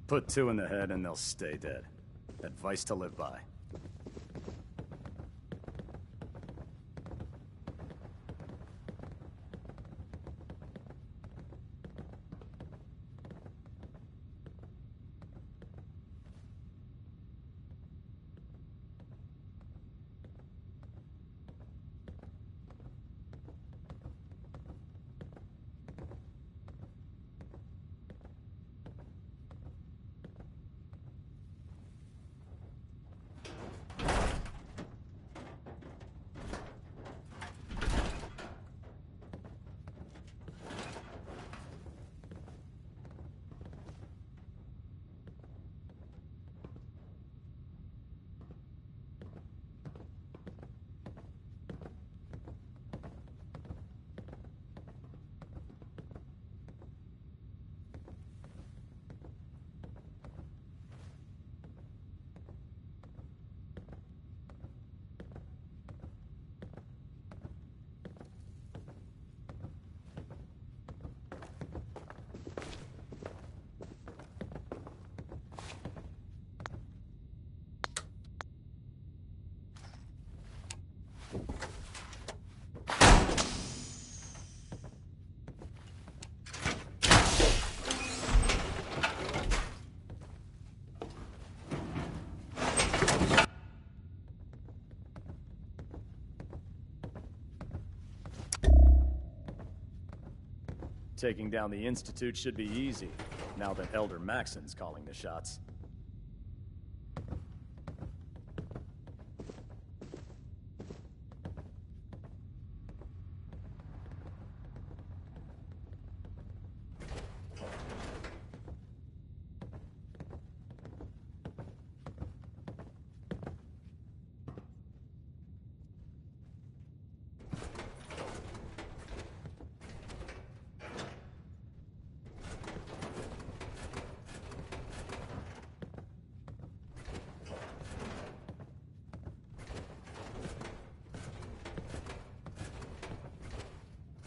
Put two in the head and they'll stay dead. Advice to live by. Taking down the Institute should be easy, now that Elder Maxon's calling the shots.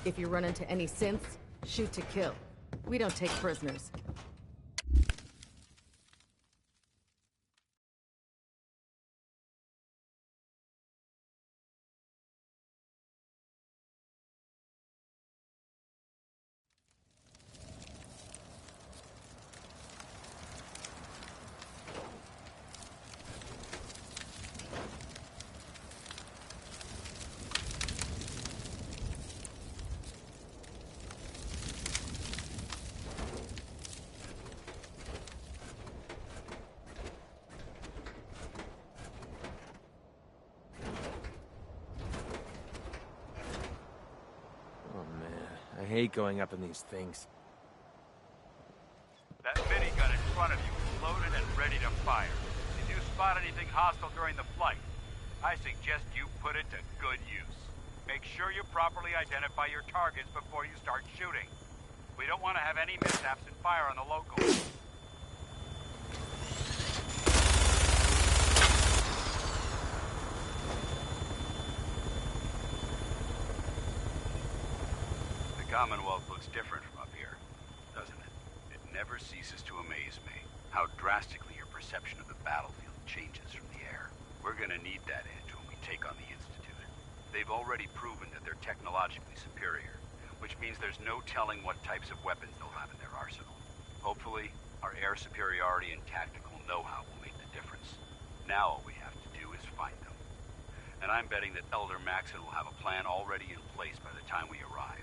If you run into any synths, shoot to kill. We don't take prisoners. I hate going up in these things. That minigun in front of you is loaded and ready to fire. If you spot anything hostile during the flight, I suggest you put it to good use. Make sure you properly identify your targets before you start shooting. We don't want to have any mishaps and fire on the locals. The Commonwealth looks different from up here, doesn't it? It never ceases to amaze me how drastically your perception of the battlefield changes from the air. We're gonna need that edge when we take on the Institute. They've already proven that they're technologically superior, which means there's no telling what types of weapons they'll have in their arsenal. Hopefully, our air superiority and tactical know-how will make the difference. Now all we have to do is find them. And I'm betting that Elder Maxon will have a plan already in place by the time we arrive.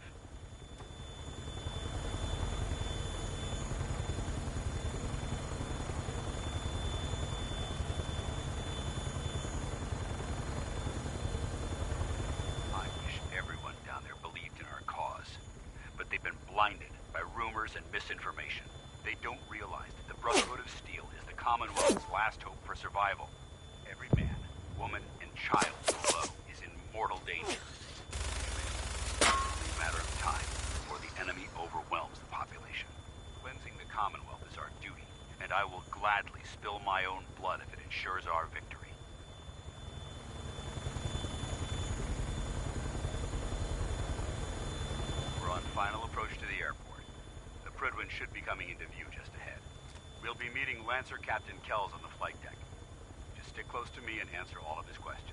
Blinded by rumors and misinformation. They don't realize that the Brotherhood of Steel is the Commonwealth's last hope for survival. Every man, woman, and child below is in mortal danger. It's only a matter of time before the enemy overwhelms the population. Cleansing the Commonwealth is our duty, and I will gladly spill my own blood if it ensures our victory. Final approach to the airport. The Prydwen should be coming into view just ahead. We'll be meeting Lancer Captain Kells on the flight deck. Just stick close to me and answer all of his questions.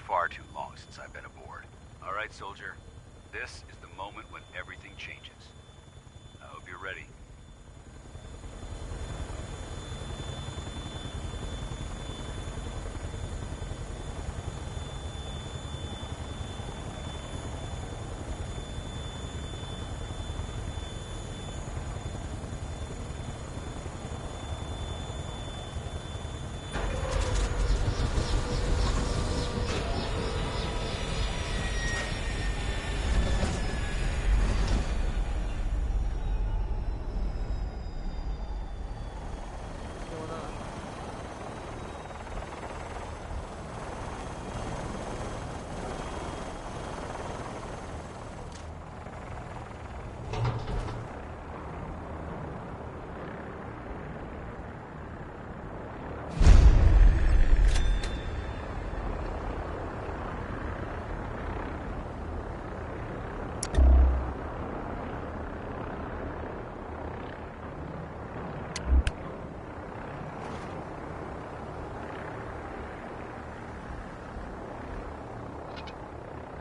Far too long since I've been aboard. All right, soldier. This is the moment when everything changes. I hope you're ready.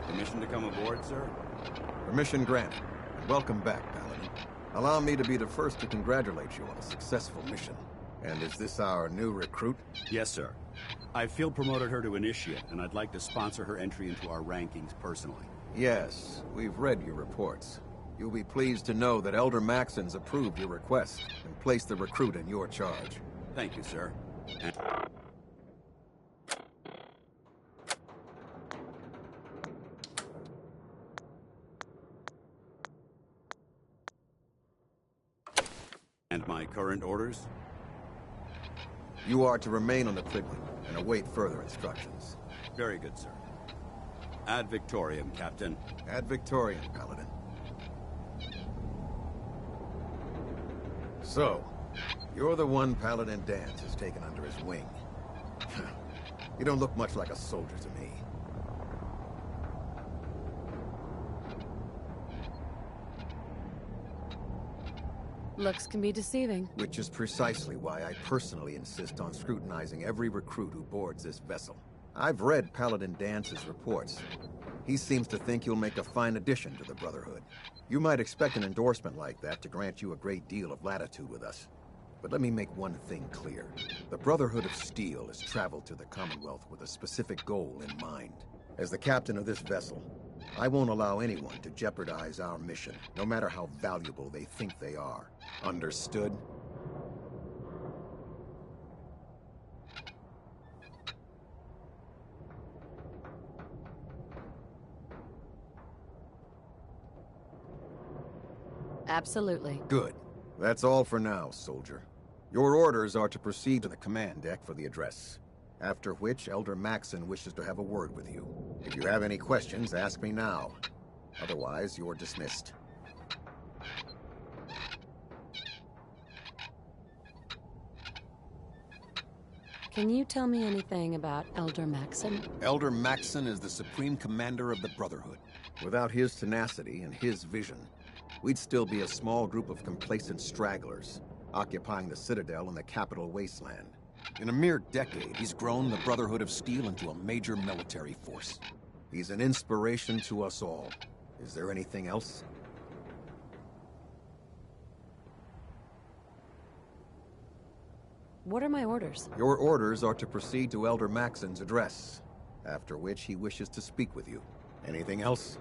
Permission to come aboard, sir? Permission granted. Welcome back, Paladin. Allow me to be the first to congratulate you on a successful mission. And is this our new recruit? Yes, sir. I field promoted her to initiate, and I'd like to sponsor her entry into our rankings personally. Yes, we've read your reports. You'll be pleased to know that Elder Maxon's approved your request and placed the recruit in your charge. Thank you, sir. And my current orders? You are to remain on the Prigling and await further instructions. Very good, sir. Ad Victoriam, Captain. Ad Victoriam, Paladin. So, you're the one Paladin Danse has taken under his wing. You don't look much like a soldier to me. Looks can be deceiving. Which is precisely why I personally insist on scrutinizing every recruit who boards this vessel. I've read Paladin Dance's reports. He seems to think you'll make a fine addition to the Brotherhood. You might expect an endorsement like that to grant you a great deal of latitude with us. But let me make one thing clear. The Brotherhood of Steel has traveled to the Commonwealth with a specific goal in mind. As the captain of this vessel, I won't allow anyone to jeopardize our mission, no matter how valuable they think they are. Understood? Absolutely. Good. That's all for now, soldier. Your orders are to proceed to the command deck for the address. After which, Elder Maxon wishes to have a word with you. If you have any questions, ask me now. Otherwise, you're dismissed. Can you tell me anything about Elder Maxon? Elder Maxon is the supreme commander of the Brotherhood. Without his tenacity and his vision, we'd still be a small group of complacent stragglers, occupying the Citadel and the capital wasteland. In a mere decade, he's grown the Brotherhood of Steel into a major military force. He's an inspiration to us all. Is there anything else? What are my orders? Your orders are to proceed to Elder Maxon's address, after which he wishes to speak with you. Anything else?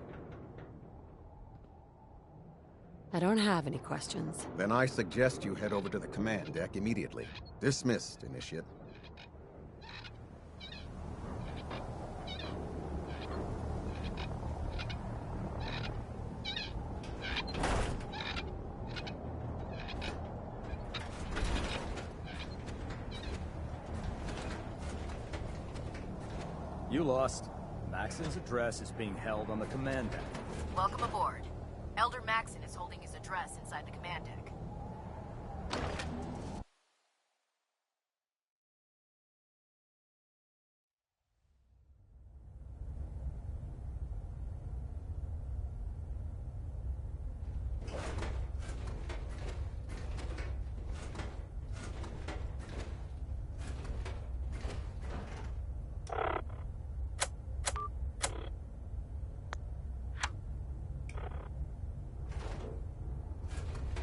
I don't have any questions. Then I suggest you head over to the command deck immediately. Dismissed, Initiate. You lost. Maxon's address is being held on the command deck. Welcome aboard. Elder Maxon is holding his address inside the command deck.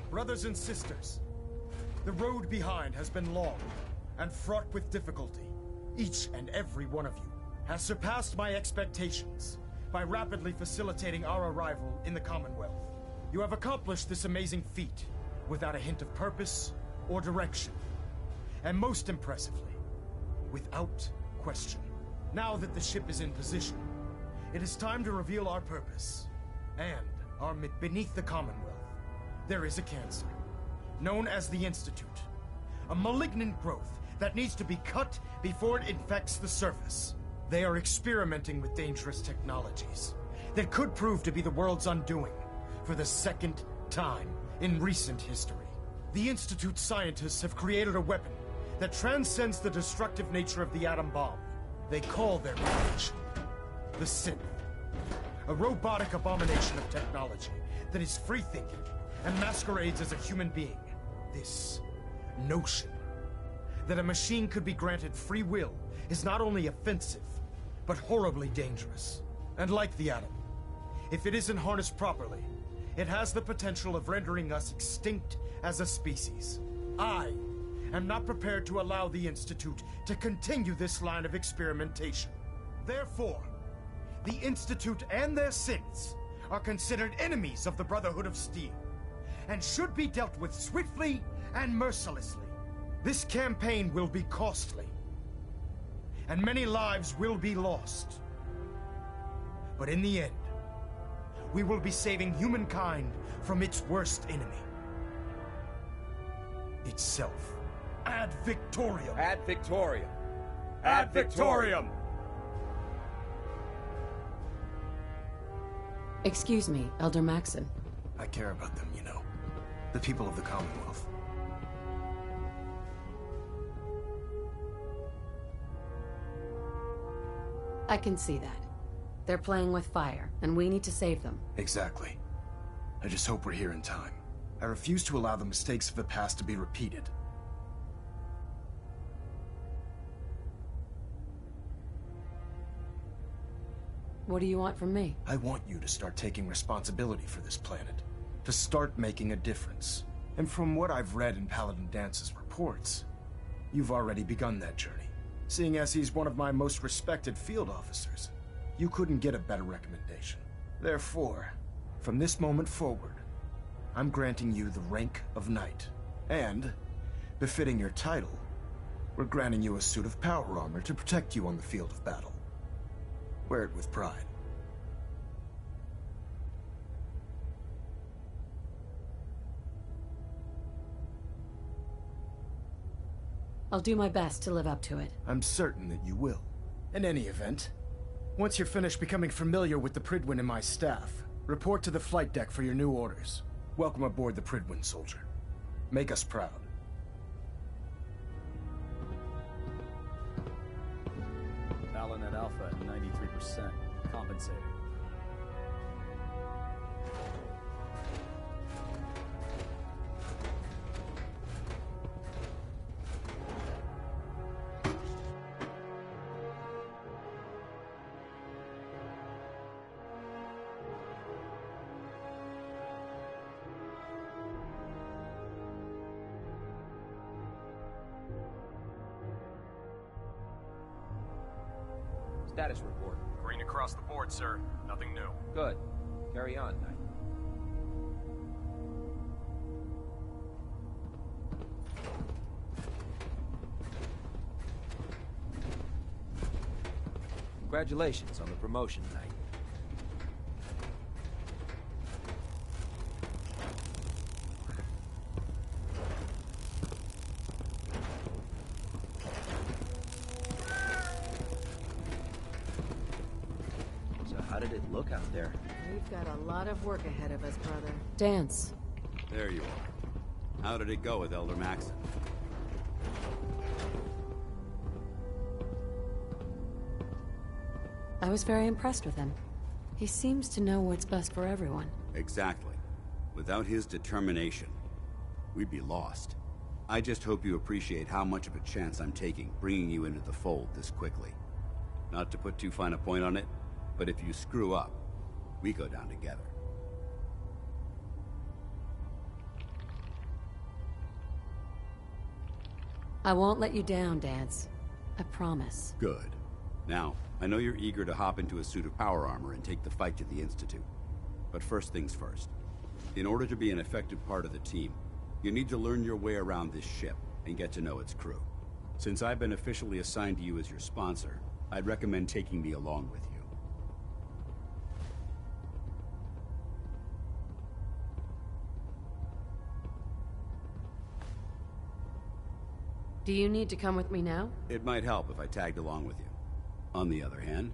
Brothers and sisters, the road behind has been long and fraught with difficulty. Each and every one of you has surpassed my expectations by rapidly facilitating our arrival in the Commonwealth. You have accomplished this amazing feat without a hint of purpose or direction, and most impressively, without question. Now that the ship is in position, it is time to reveal our purpose and beneath the Commonwealth. There is a cancer, known as the Institute. A malignant growth that needs to be cut before it infects the surface. They are experimenting with dangerous technologies that could prove to be the world's undoing for the second time in recent history. The Institute scientists have created a weapon that transcends the destructive nature of the atom bomb. They call their invention the Synth. A robotic abomination of technology that is free-thinking and masquerades as a human being. This notion that a machine could be granted free will is not only offensive, but horribly dangerous. And like the atom, if it isn't harnessed properly, it has the potential of rendering us extinct as a species. I am not prepared to allow the Institute to continue this line of experimentation. Therefore, the Institute and their synths are considered enemies of the Brotherhood of Steel, and should be dealt with swiftly and mercilessly. This campaign will be costly, and many lives will be lost. But in the end, we will be saving humankind from its worst enemy. Itself. Ad Victoriam! Ad Victoriam! Ad Victoriam! Excuse me, Elder Maxon. I care about them, you know. The people of the Commonwealth. I can see that. They're playing with fire, and we need to save them. Exactly. I just hope we're here in time. I refuse to allow the mistakes of the past to be repeated. What do you want from me? I want you to start taking responsibility for this planet. To start making a difference. And from what I've read in Paladin Dance's reports, you've already begun that journey. Seeing as he's one of my most respected field officers, you couldn't get a better recommendation. Therefore, from this moment forward, I'm granting you the rank of Knight. And, befitting your title, we're granting you a suit of power armor to protect you on the field of battle. Wear it with pride. I'll do my best to live up to it. I'm certain that you will. In any event, once you're finished becoming familiar with the Pridwin and my staff, report to the flight deck for your new orders. Welcome aboard the Pridwin, soldier. Make us proud. At Alpha at 93%. Compensating. Status report. Green across the board, sir. Nothing new. Good. Carry on, Knight. Congratulations on the promotion, Knight. How did it look out there? We've got a lot of work ahead of us, brother. Dance. There you are. How did it go with Elder Maxon? I was very impressed with him. He seems to know what's best for everyone. Exactly. Without his determination, we'd be lost. I just hope you appreciate how much of a chance I'm taking bringing you into the fold this quickly. Not to put too fine a point on it, but if you screw up, we go down together. I won't let you down, Dance. I promise. Good. Now, I know you're eager to hop into a suit of power armor and take the fight to the Institute. But first things first. In order to be an effective part of the team, you need to learn your way around this ship and get to know its crew. Since I've been officially assigned to you as your sponsor, I'd recommend taking me along with you. Do you need to come with me now? It might help if I tagged along with you. On the other hand,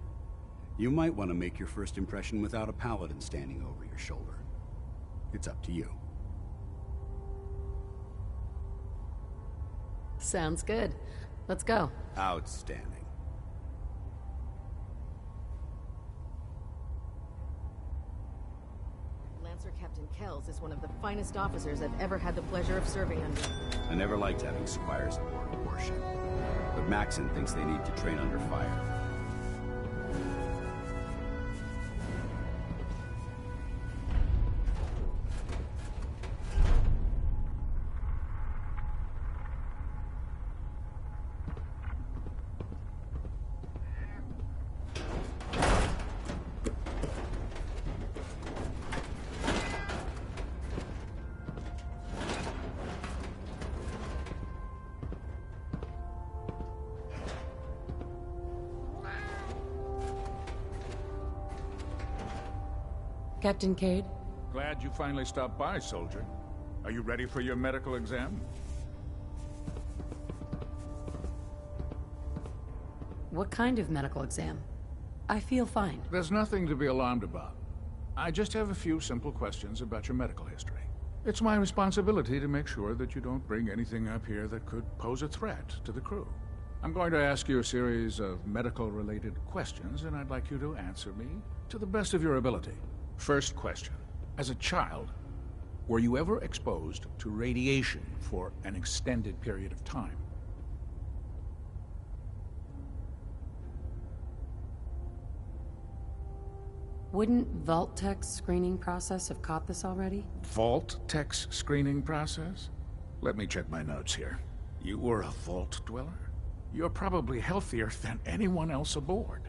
you might want to make your first impression without a paladin standing over your shoulder. It's up to you. Sounds good. Let's go. Outstanding. Lancer Captain Kells is one of the finest officers I've ever had the pleasure of serving under. I never liked having squires aboard a warship, but Maxon thinks they need to train under fire. Captain Cade? Glad you finally stopped by, soldier. Are you ready for your medical exam? What kind of medical exam? I feel fine. There's nothing to be alarmed about. I just have a few simple questions about your medical history. It's my responsibility to make sure that you don't bring anything up here that could pose a threat to the crew. I'm going to ask you a series of medical-related questions, and I'd like you to answer me to the best of your ability. First question. As a child, were you ever exposed to radiation for an extended period of time? Wouldn't Vault-Tech's screening process have caught this already? Vault-Tech's screening process? Let me check my notes here. You were a Vault Dweller? You're probably healthier than anyone else aboard.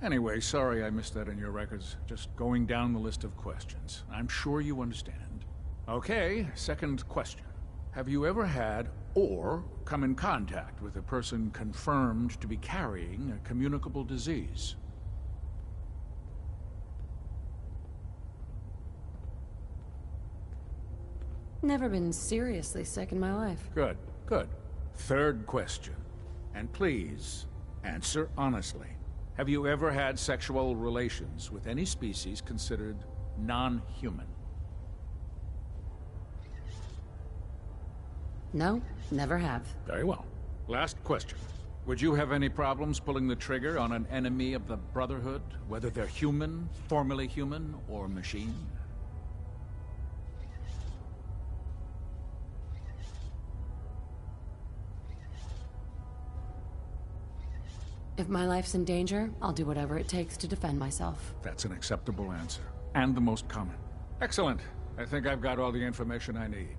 Anyway, sorry I missed that in your records. Just going down the list of questions. I'm sure you understand. Okay, second question. Have you ever had or come in contact with a person confirmed to be carrying a communicable disease? Never been seriously sick in my life. Good, good. Third question. And please, answer honestly. Have you ever had sexual relations with any species considered non-human? No, never have. Very well. Last question. Would you have any problems pulling the trigger on an enemy of the Brotherhood, whether they're human, formerly human, or machine? If my life's in danger, I'll do whatever it takes to defend myself. That's an acceptable answer, and the most common. Excellent. I think I've got all the information I need.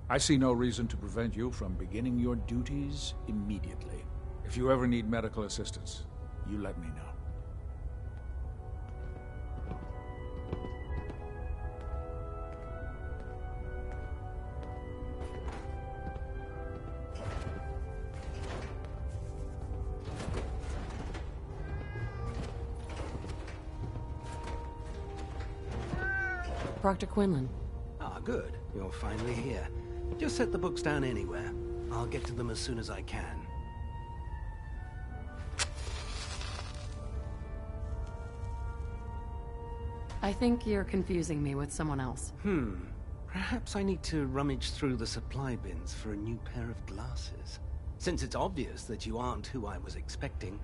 I see no reason to prevent you from beginning your duties immediately. If you ever need medical assistance, you let me know. Proctor Quinlan. Ah, good. You're finally here. Just set the books down anywhere. I'll get to them as soon as I can. I think you're confusing me with someone else. Perhaps I need to rummage through the supply bins for a new pair of glasses. Since it's obvious that you aren't who I was expecting,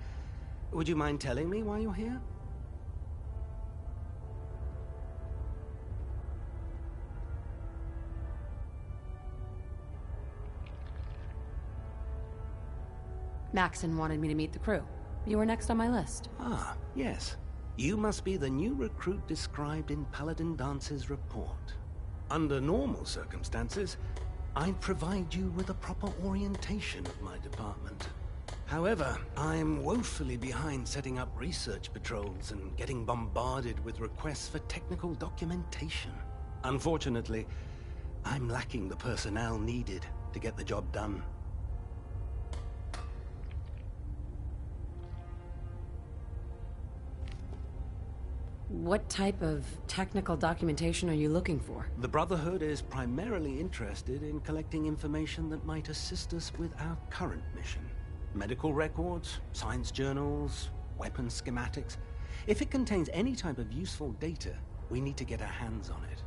would you mind telling me why you're here? Maxon wanted me to meet the crew. You were next on my list. Ah, yes. You must be the new recruit described in Paladin Dance's report. Under normal circumstances, I'd provide you with a proper orientation of my department. However, I'm woefully behind setting up research patrols and getting bombarded with requests for technical documentation. Unfortunately, I'm lacking the personnel needed to get the job done. What type of technical documentation are you looking for? The Brotherhood is primarily interested in collecting information that might assist us with our current mission. Medical records, science journals, weapon schematics. If it contains any type of useful data, we need to get our hands on it.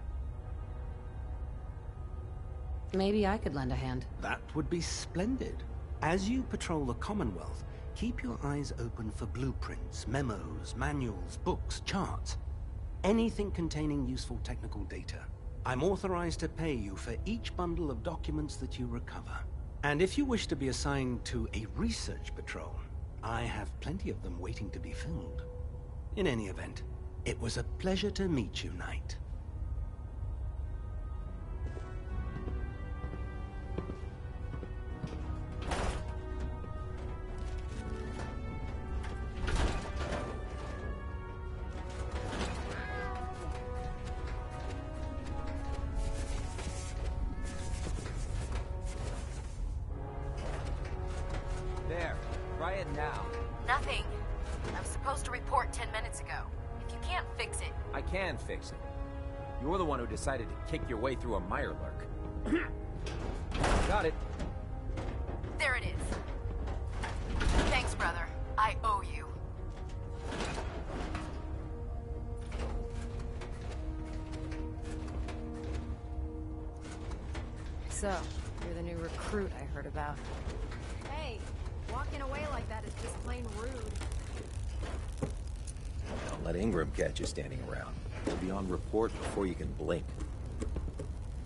Maybe I could lend a hand. That would be splendid. As you patrol the Commonwealth, keep your eyes open for blueprints, memos, manuals, books, charts. Anything containing useful technical data. I'm authorized to pay you for each bundle of documents that you recover. And if you wish to be assigned to a research patrol, I have plenty of them waiting to be filled. In any event, it was a pleasure to meet you, Knight. Fix it. You're the one who decided to kick your way through a Mirelurk. Got it. There it is. Thanks, brother. I owe you. So, you're the new recruit I heard about. Hey, walking away like that is just plain rude. Don't let Ingram catch you standing around. He'll be on report before you can blink.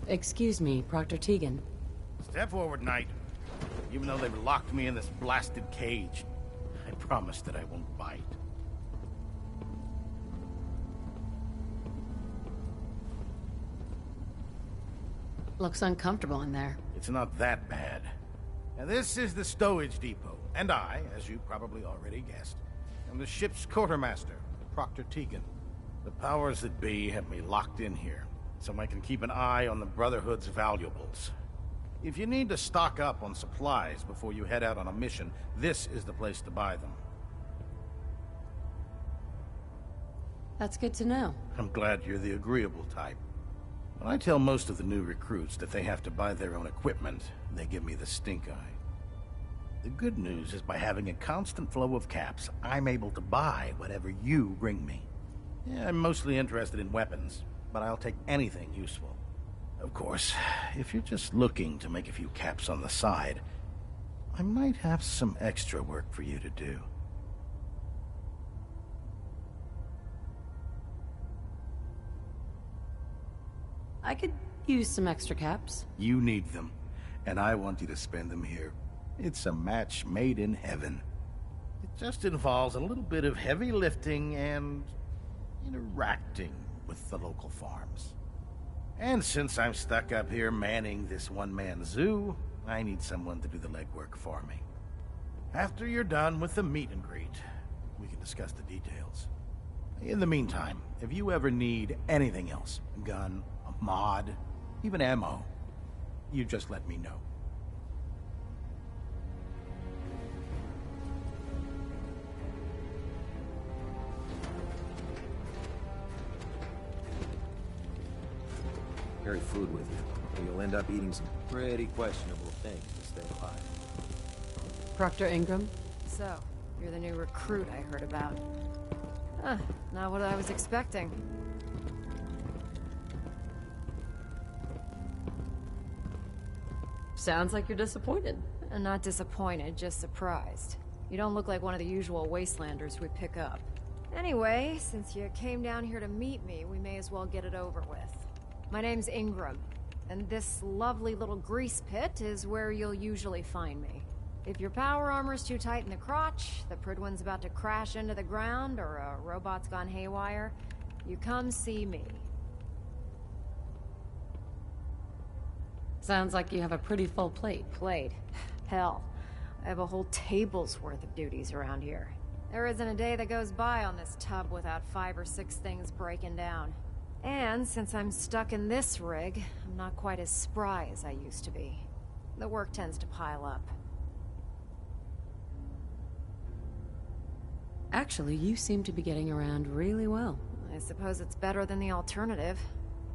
Excuse me, Proctor Tegan. Step forward, Knight. Even though they've locked me in this blasted cage, I promise that I won't bite. Looks uncomfortable in there. It's not that bad. Now, this is the stowage depot, and I, as you probably already guessed, am the ship's quartermaster, Proctor Tegan. The powers that be have me locked in here, so I can keep an eye on the Brotherhood's valuables. If you need to stock up on supplies before you head out on a mission, this is the place to buy them. That's good to know. I'm glad you're the agreeable type. When I tell most of the new recruits that they have to buy their own equipment, they give me the stink eye. The good news is by having a constant flow of caps, I'm able to buy whatever you bring me. Yeah, I'm mostly interested in weapons, but I'll take anything useful. Of course, if you're just looking to make a few caps on the side, I might have some extra work for you to do. I could use some extra caps. You need them, and I want you to spend them here. It's a match made in heaven. It just involves a little bit of heavy lifting and interacting with the local farms. And since I'm stuck up here manning this one-man zoo, I need someone to do the legwork for me. After you're done with the meet and greet, we can discuss the details. In the meantime, if you ever need anything else, a gun, a mod, even ammo, you just let me know. Carry food with you, or you'll end up eating some pretty questionable things to stay alive. Proctor Ingram? So, you're the new recruit I heard about. Huh, not what I was expecting. Sounds like you're disappointed. Not disappointed, just surprised. You don't look like one of the usual wastelanders we pick up. Anyway, since you came down here to meet me, we may as well get it over with. My name's Ingram, and this lovely little grease pit is where you'll usually find me. If your power armor's too tight in the crotch, the Pridwin's about to crash into the ground, or a robot's gone haywire, you come see me. Sounds like you have a pretty full plate. Plate? Hell, I have a whole table's worth of duties around here. There isn't a day that goes by on this tub without 5 or 6 things breaking down. And since I'm stuck in this rig, I'm not quite as spry as I used to be. The work tends to pile up. Actually, you seem to be getting around really well. I suppose it's better than the alternative.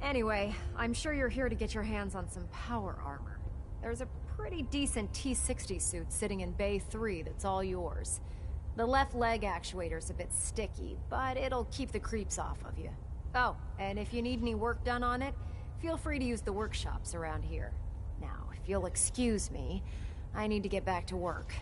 Anyway, I'm sure you're here to get your hands on some power armor. There's a pretty decent T-60 suit sitting in Bay 3 that's all yours. The left leg actuator's a bit sticky, but it'll keep the creeps off of you. Oh, and if you need any work done on it, feel free to use the workshops around here. Now, if you'll excuse me, I need to get back to work.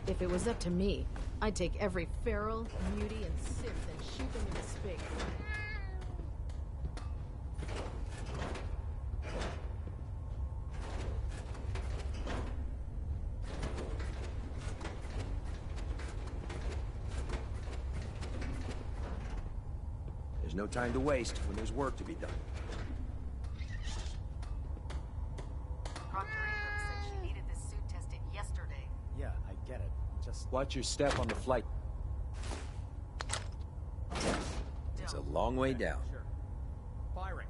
If it was up to me, I'd take every feral, mutie, and sith and shoot them into space. There's no time to waste when there's work to be done. Proctor Ingram said she needed this suit tested yesterday. Yeah, I get it. Just Watch your step on the flight. It's a long way down. Sure. Firing.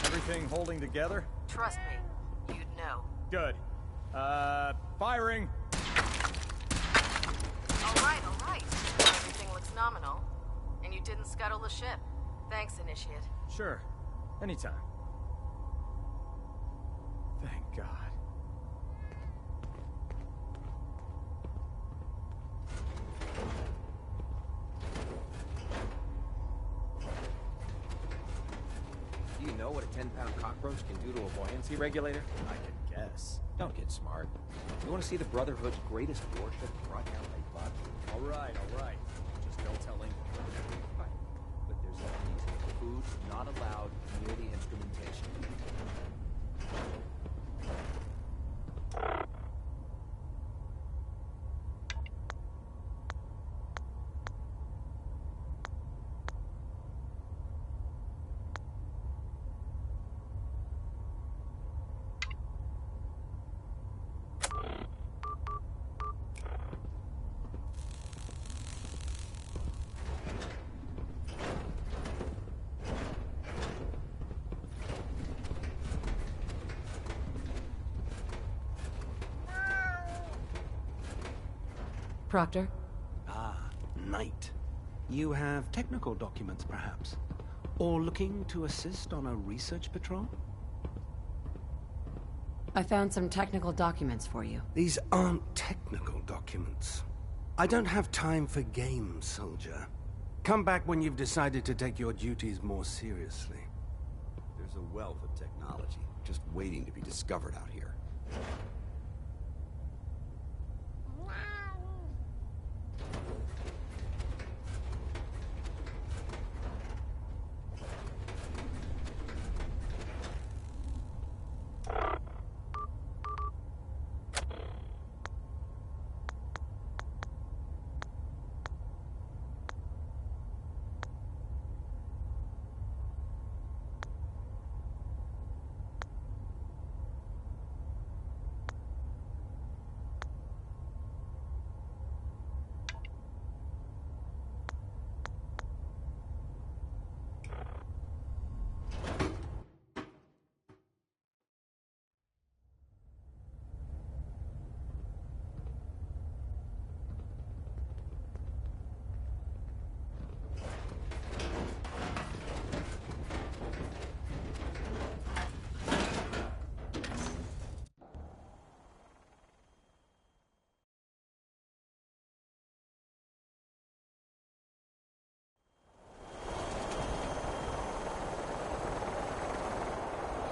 Everything holding together? Trust me, you'd know. Good. Firing. All right. Everything looks nominal. And you didn't scuttle the ship. Thanks, Initiate. Sure. Anytime. Thank God. Do you know what a 10-pound cockroach can do to a buoyancy regulator? I can guess. Don't get smart. You want to see the Brotherhood's greatest warship brought down by bugs? All right. Just don't tell anyone. Right. But there's a reason. Food not allowed near the instrumentation. Proctor? Ah, Knight. You have technical documents, perhaps? Or looking to assist on a research patrol? I found some technical documents for you. These aren't technical documents. I don't have time for games, soldier. Come back when you've decided to take your duties more seriously. There's a wealth of technology just waiting to be discovered out here.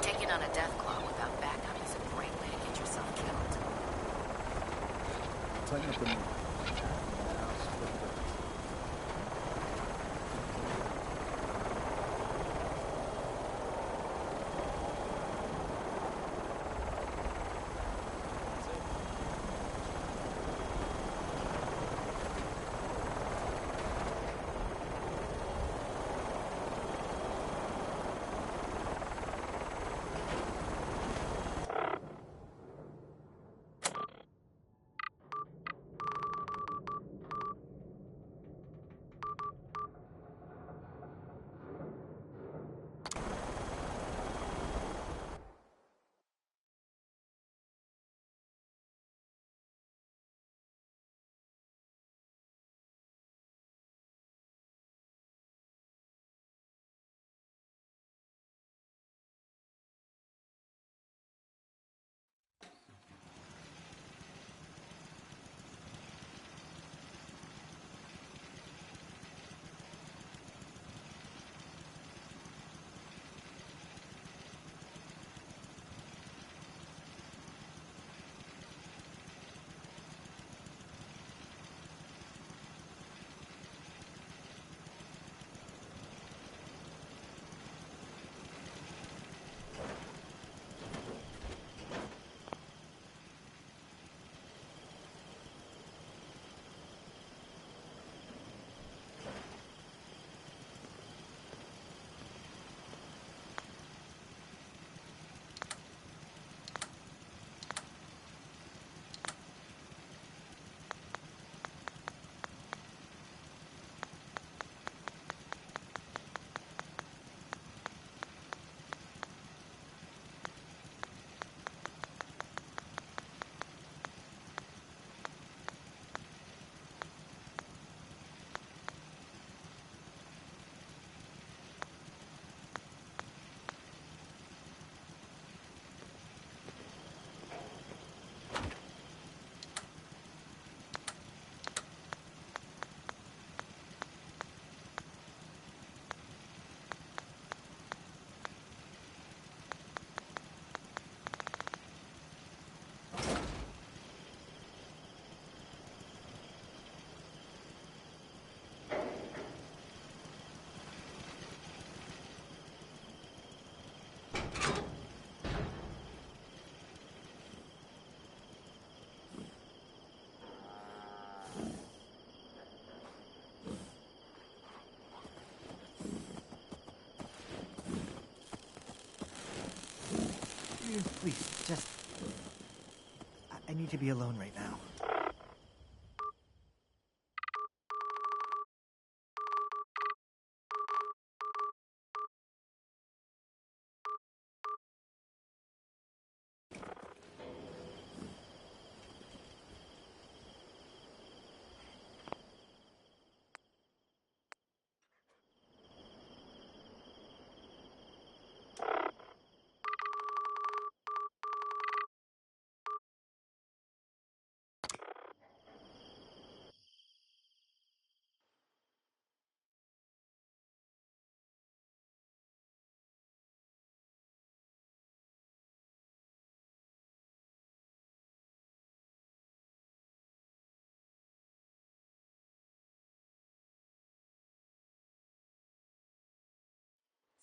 Taking on a death claw without backup is a great way to get yourself killed. Tighten up the move. Please, just... I need to be alone right now.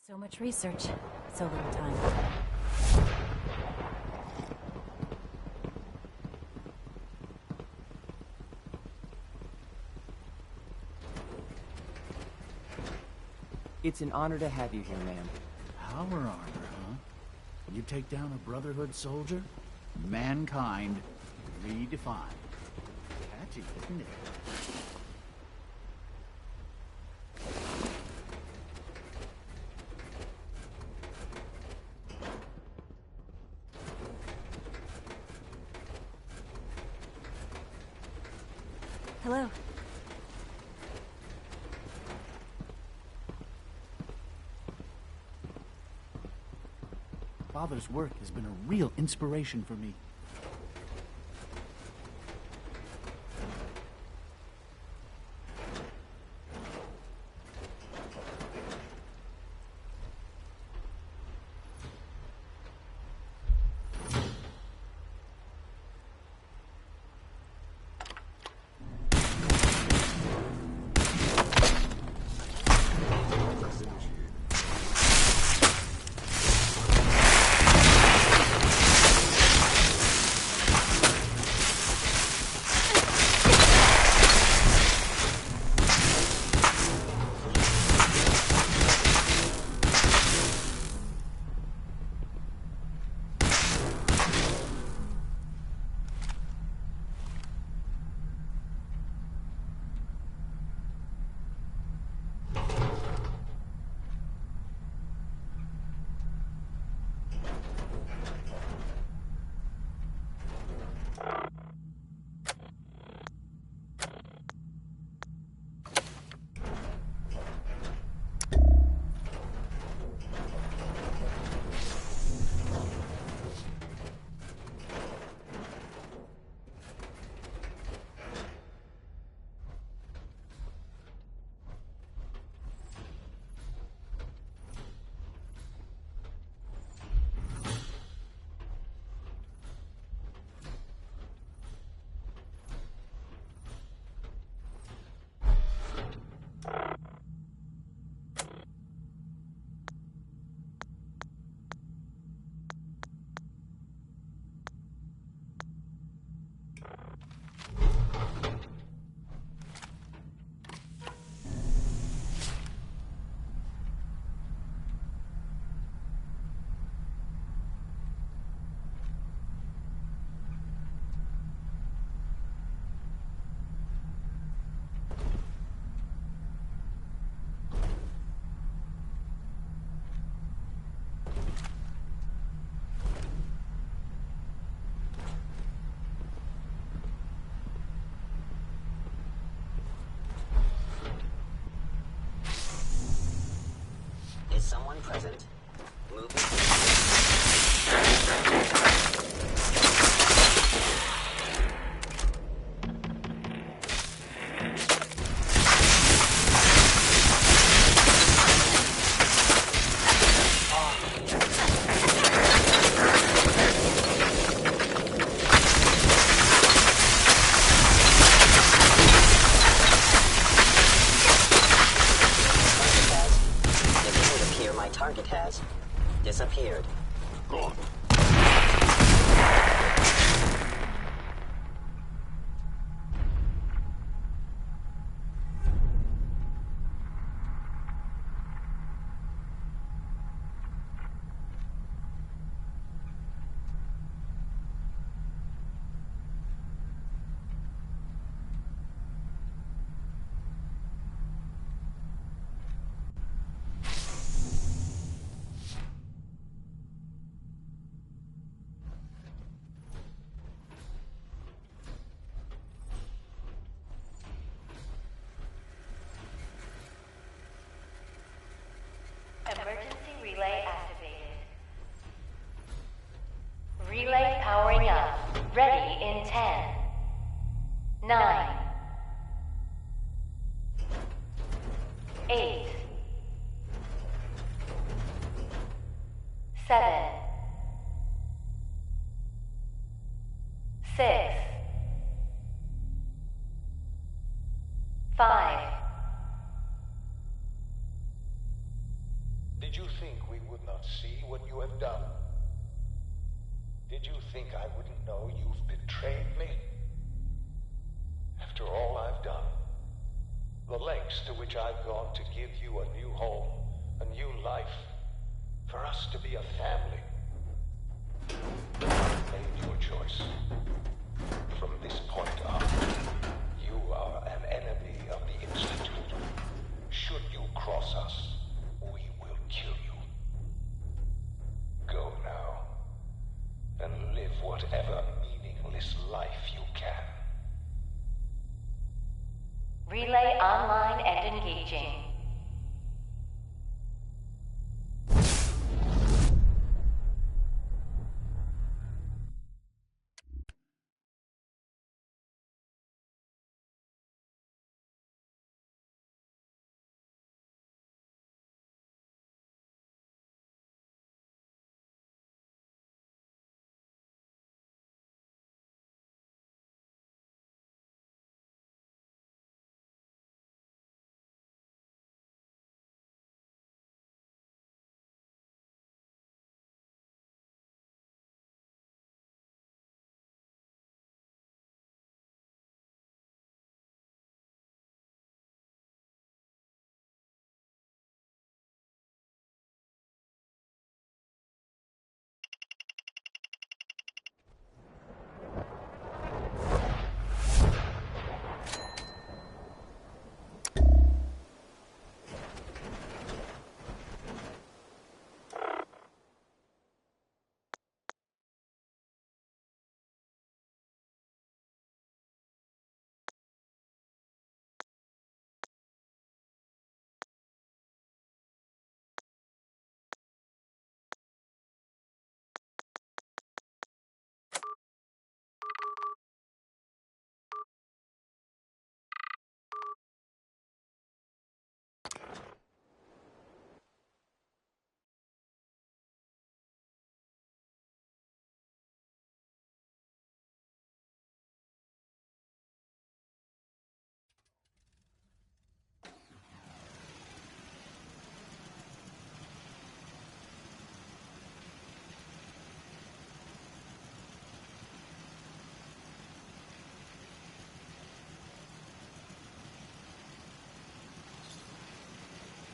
So much research, so little time. It's an honor to have you here, ma'am. Power armor, huh? You take down a Brotherhood soldier? Mankind redefined. Catchy, isn't it? Hello. Father's work has been a real inspiration for me. Ready in 10, 9, 8, 7, 6, 5. Did you think we would not see what you have done? Did you think I wouldn't know you've betrayed me? After all I've done, the lengths to which I've gone to give you a new home, a new life, for us to be a family. You made your choice. From this point on, you are an enemy of the Institute. Should you cross us, we will kill you. Go now, and live whatever meaningless life you can. Relay online and engaging.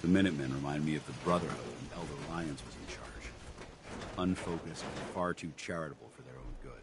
The Minutemen remind me of the Brotherhood when Elder Lyons was in charge. Unfocused and far too charitable for their own good.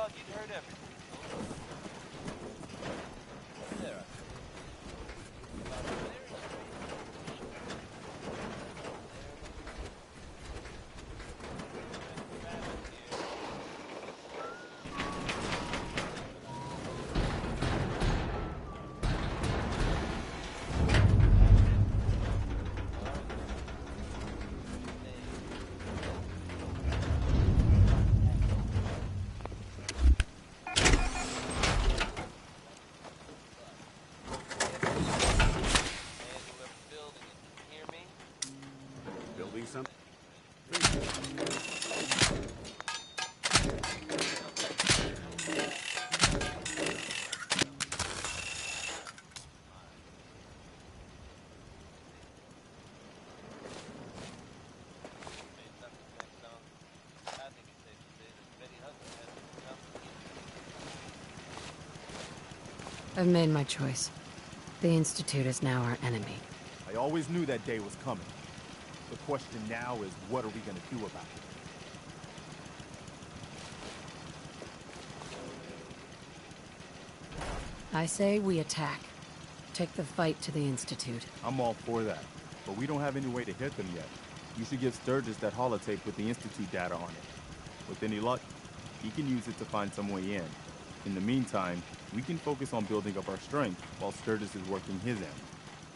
thought you'd heard everything. There. Something? I've made my choice. The Institute is now our enemy. I always knew that day was coming. The question now is, what are we gonna do about it? I say we attack. Take the fight to the Institute. I'm all for that, but we don't have any way to hit them yet. You should give Sturgis that holotape with the Institute data on it. With any luck, he can use it to find some way in. In the meantime, we can focus on building up our strength while Sturgis is working his end.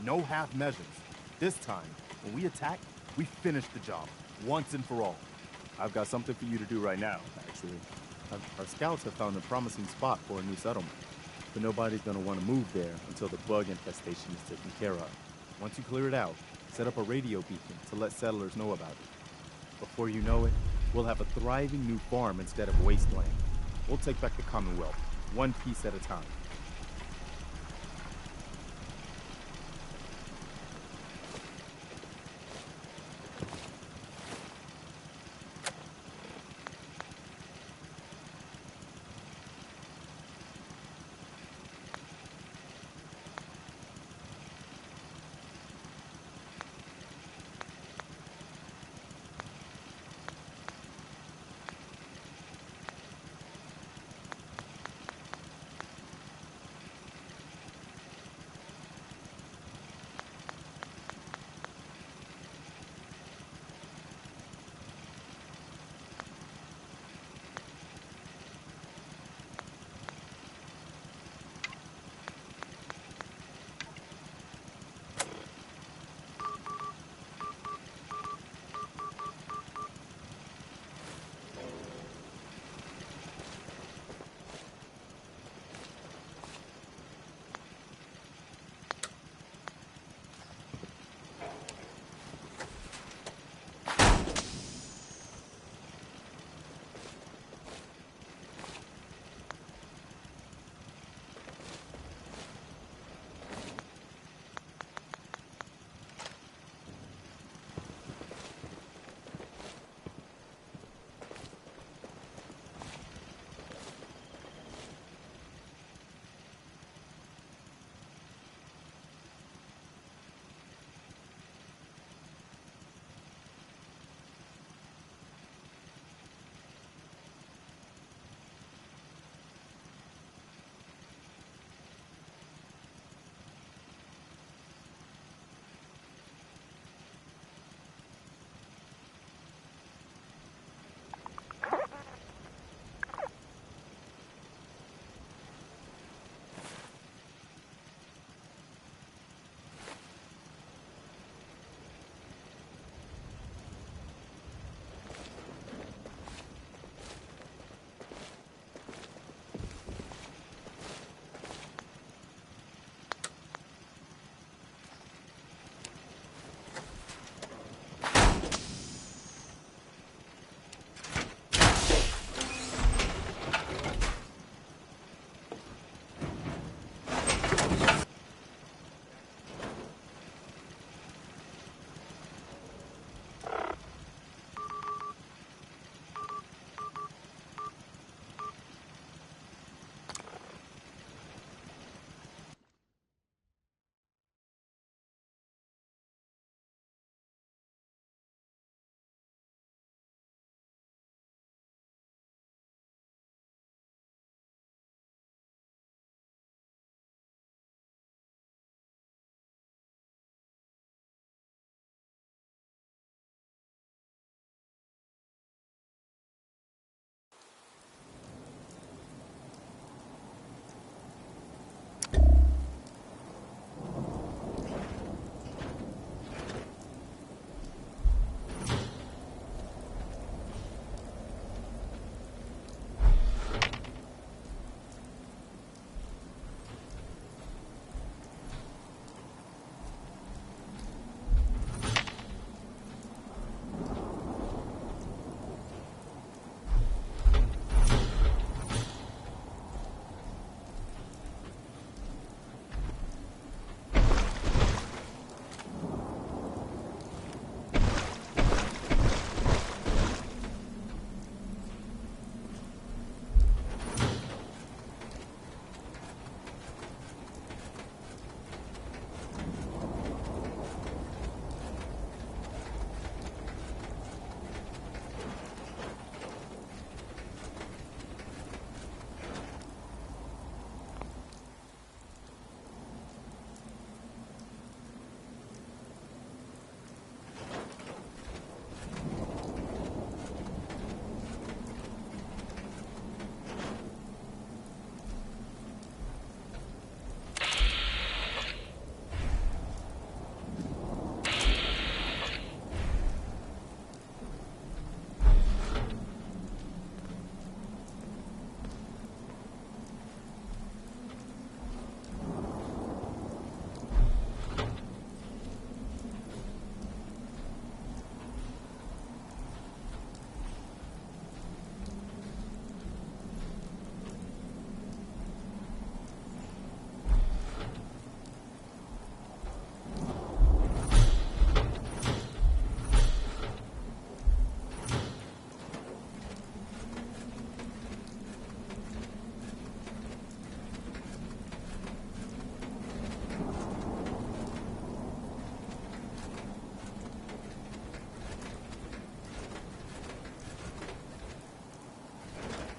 No half measures. This time, when we attack, we finish the job, once and for all. I've got something for you to do right now, actually. Our scouts have found a promising spot for a new settlement, but nobody's gonna want to move there until the bug infestation is taken care of. Once you clear it out, set up a radio beacon to let settlers know about it. Before you know it, we'll have a thriving new farm instead of wasteland. We'll take back the Commonwealth, one piece at a time.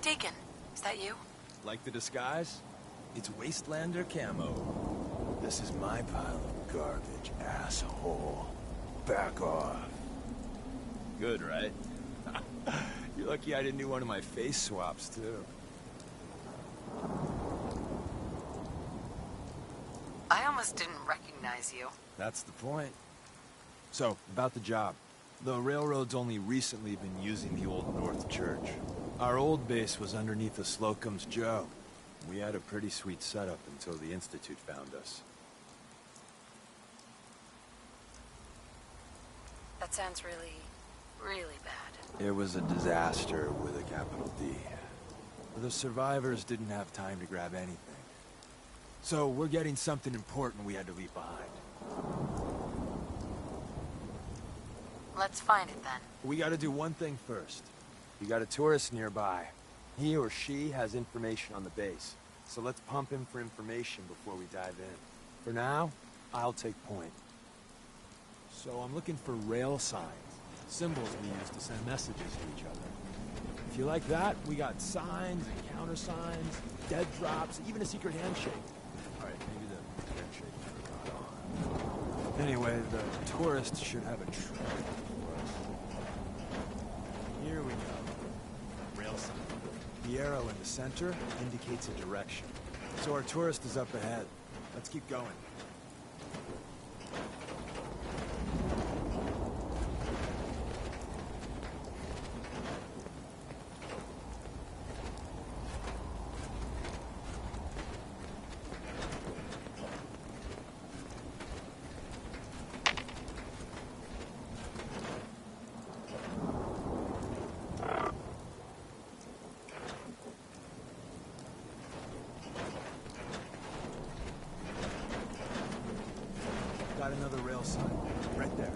Deacon, is that you? Like the disguise? It's Wastelander camo. This is my pile of garbage, asshole. Back off. Good, right? You're lucky I didn't do one of my face swaps, too. I almost didn't recognize you. That's the point. So, about the job. The railroad's only recently been using the Old North Church. Our old base was underneath the Slocum's Joe. We had a pretty sweet setup until the Institute found us. That sounds really, really bad. It was a disaster with a capital D. The survivors didn't have time to grab anything. So we're getting something important we had to leave behind. Let's find it then. We gotta do one thing first. We got a tourist nearby. He or she has information on the base. So let's pump him for information before we dive in. For now, I'll take point. So I'm looking for rail signs. Symbols we use to send messages to each other. If you like that, we got signs and countersigns, dead drops, even a secret handshake. Alright, maybe the handshake never got on. Anyway, the tourist should have a trail for us. Here we go. Rail sign. The arrow in the center indicates a direction. So our tourist is up ahead. Let's keep going. Got another rail sign, right there.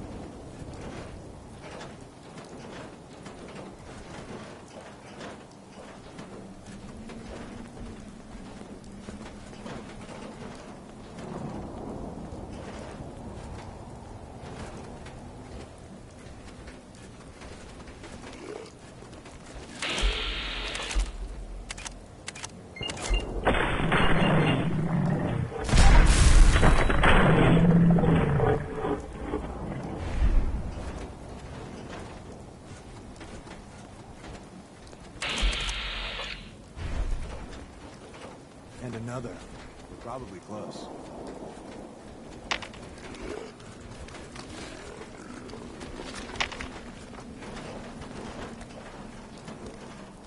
And another. We're probably close.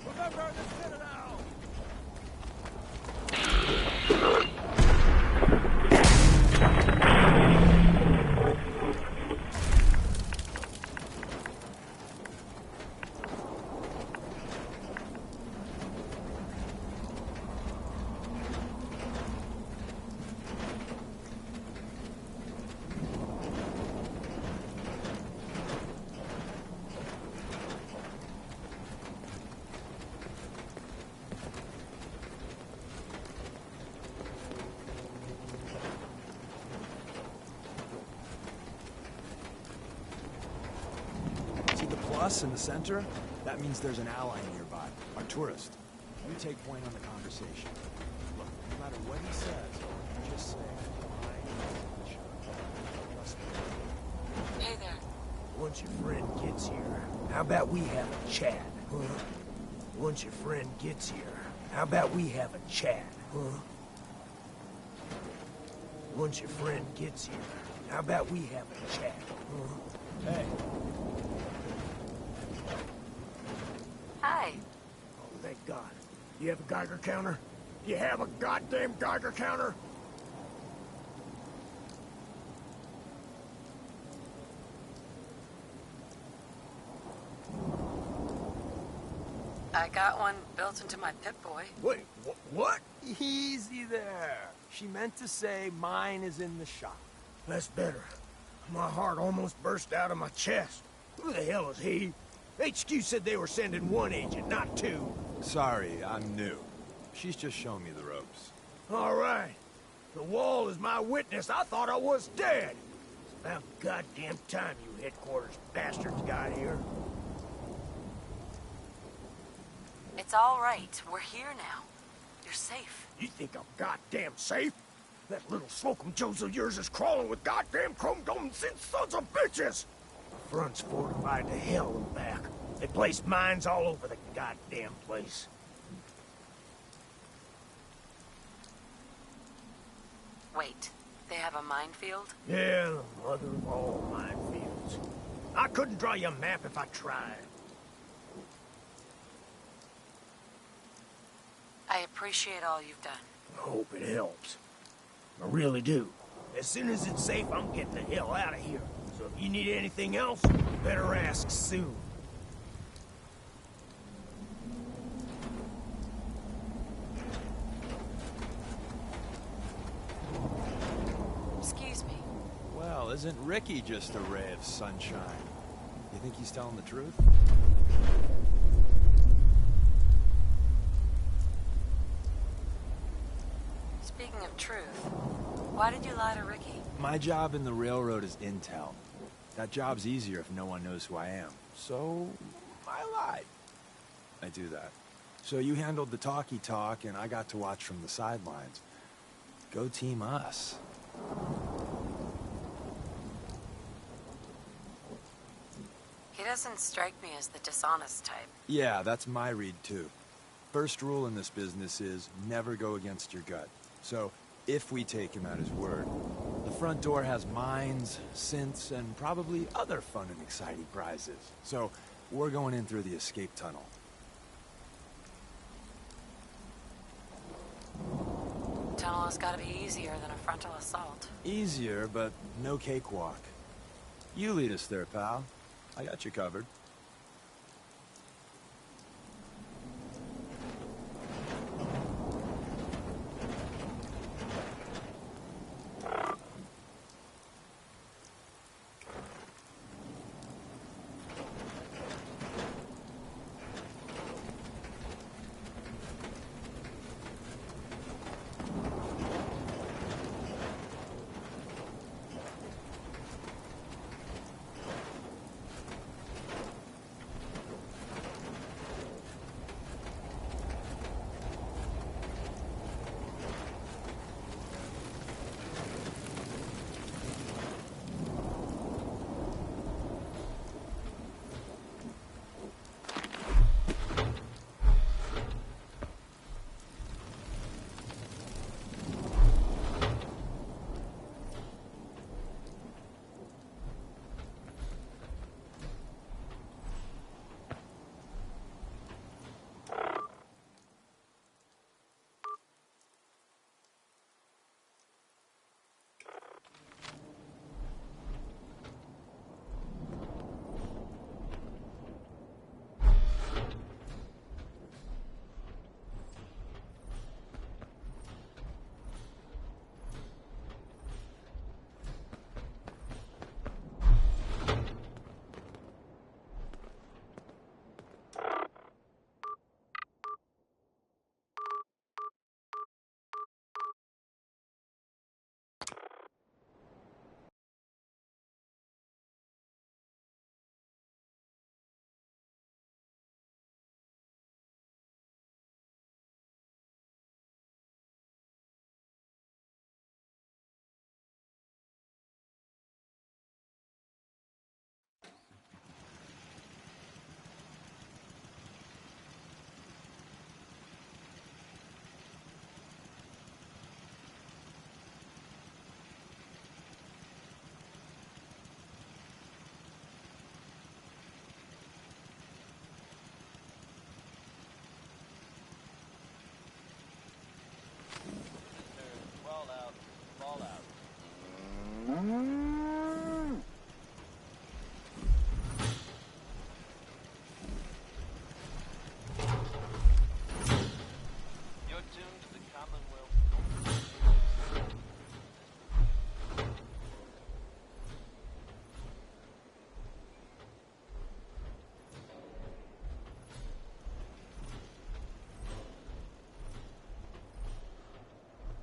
Remember the Citadel! Us in the center, that means there's an ally nearby, our tourist. You take point on the conversation. Look, no matter what he says, just say, trust me. Hey there. Once your friend gets here, how about we have a chat, huh? Once your friend gets here, how about we have a chat, huh? Once your friend gets here, how about we have a chat, huh? Hey. Hi. Oh, thank God. You have a Geiger counter? You have a goddamn Geiger counter? I got one built into my Pip-Boy. Wait, what? Easy there. She meant to say mine is in the shop. That's better. My heart almost burst out of my chest. Who the hell is he? HQ said they were sending one agent, not two. Sorry, I'm new. She's just showing me the ropes. All right. The wall is my witness. I thought I was dead. It's about goddamn time you headquarters bastards got here. It's all right. We're here now. You're safe. You think I'm goddamn safe? That little Slocum Joes of yours is crawling with goddamn chrome-domed sons of bitches! The front's fortified to hell and back. They placed mines all over the goddamn place. Wait, they have a minefield? Yeah, the mother of all minefields. I couldn't draw you a map if I tried. I appreciate all you've done. I hope it helps. I really do. As soon as it's safe, I'm getting the hell out of here. So if you need anything else, you better ask soon. Excuse me. Well, isn't Ricky just a ray of sunshine? You think he's telling the truth? Speaking of truth, why did you lie to Ricky? My job in the railroad is intel. That job's easier if no one knows who I am. So, I lied. I do that. So you handled the talky talk, and I got to watch from the sidelines. Go team us. He doesn't strike me as the dishonest type. Yeah, that's my read too. First rule in this business is never go against your gut. So, if we take him at his word, the front door has mines, synths, and probably other fun and exciting prizes. So, we're going in through the escape tunnel. Tunnel has got to be easier than a frontal assault. Easier, but no cakewalk. You lead us there, pal. I got you covered.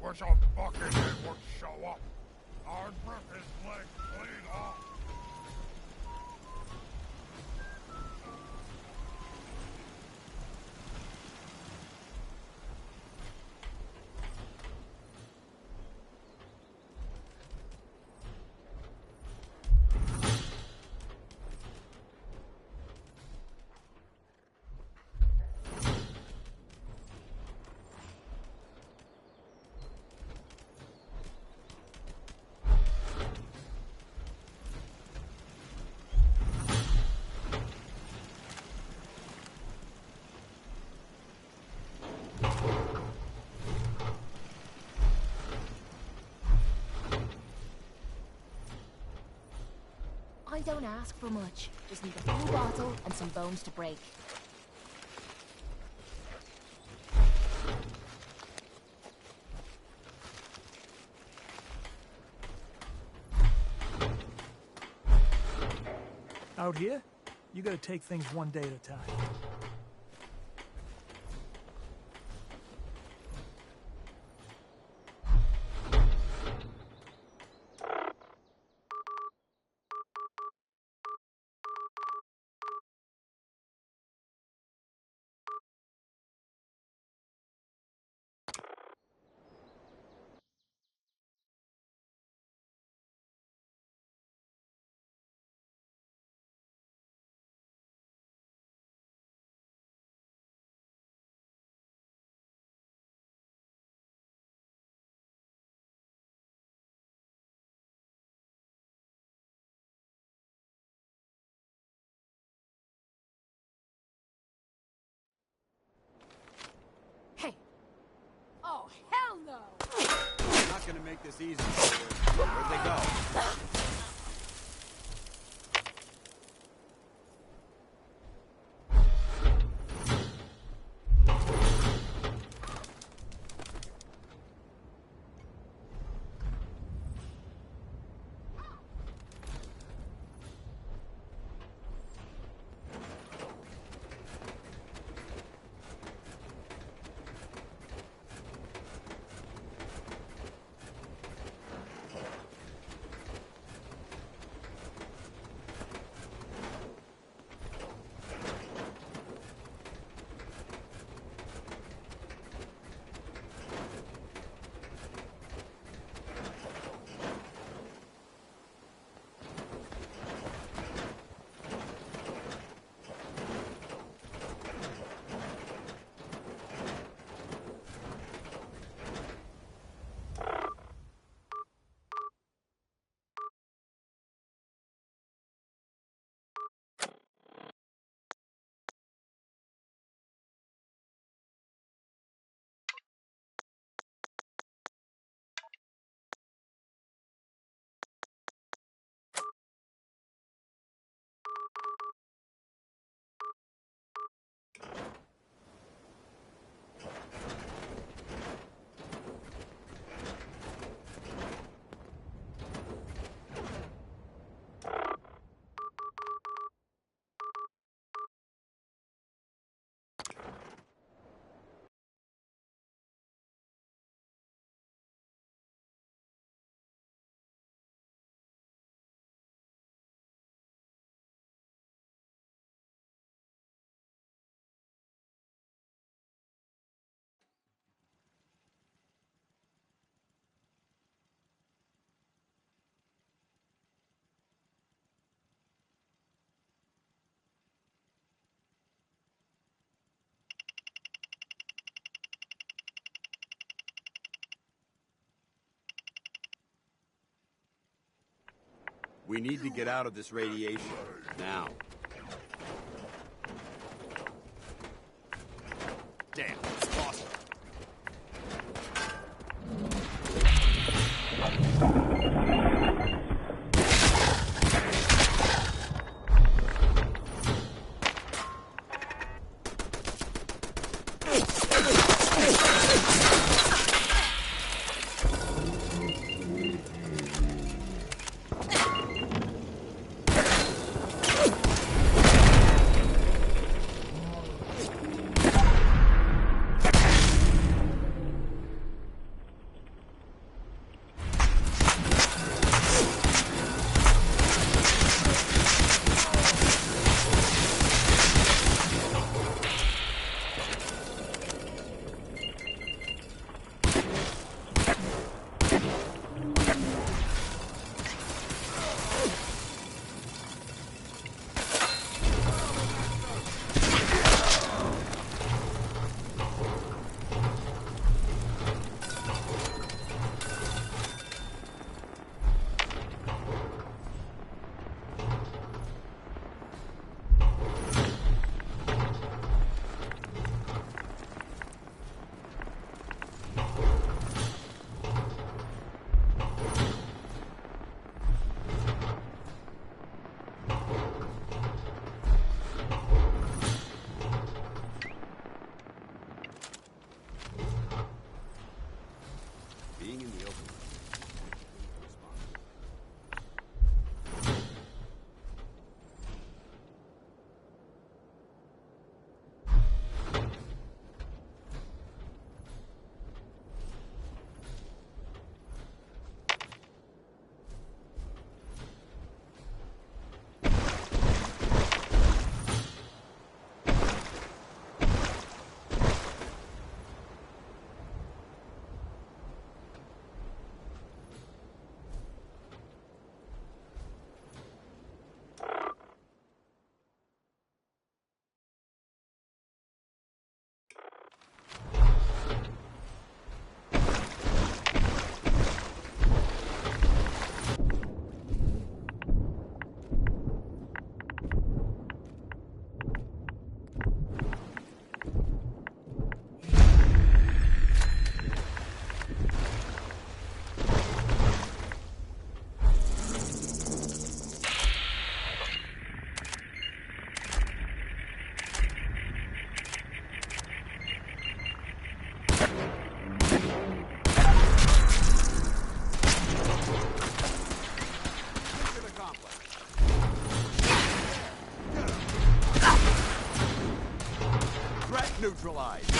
Wish a buckethead would show up. I'd rip his leg clean off. I don't ask for much. Just need a full bottle and some bones to break. Out here, you gotta take things one day at a time. Hey! Oh, hell no! I'm not gonna make this easy. Where'd they go? We need to get out of this radiation. Now. Damn, it's awesome. neutralized.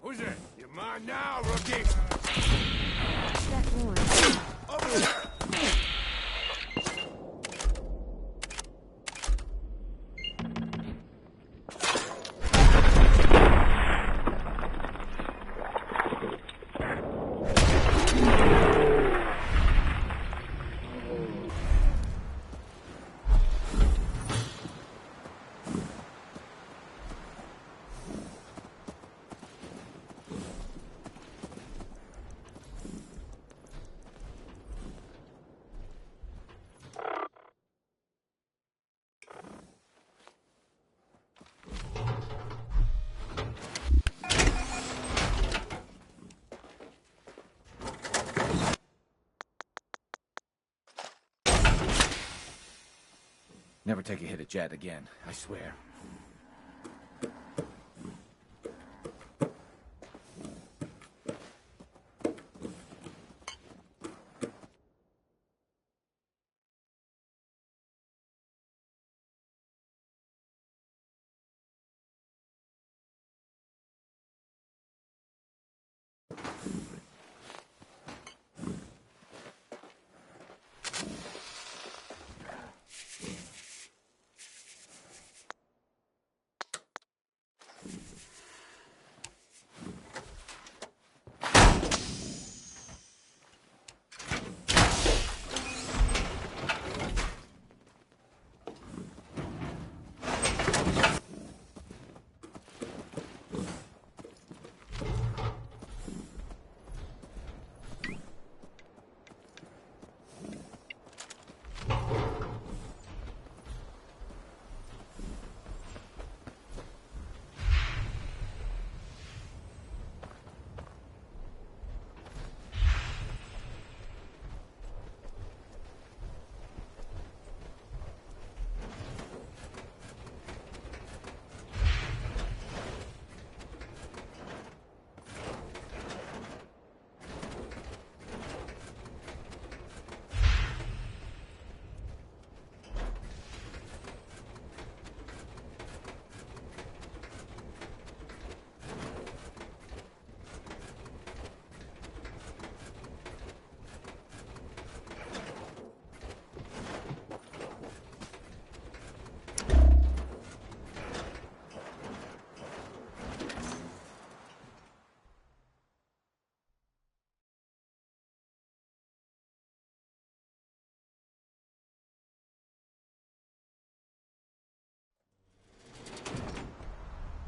Who's it? You're mine now, rookie! That horn. Over there! Never take a hit at Jet again, I swear.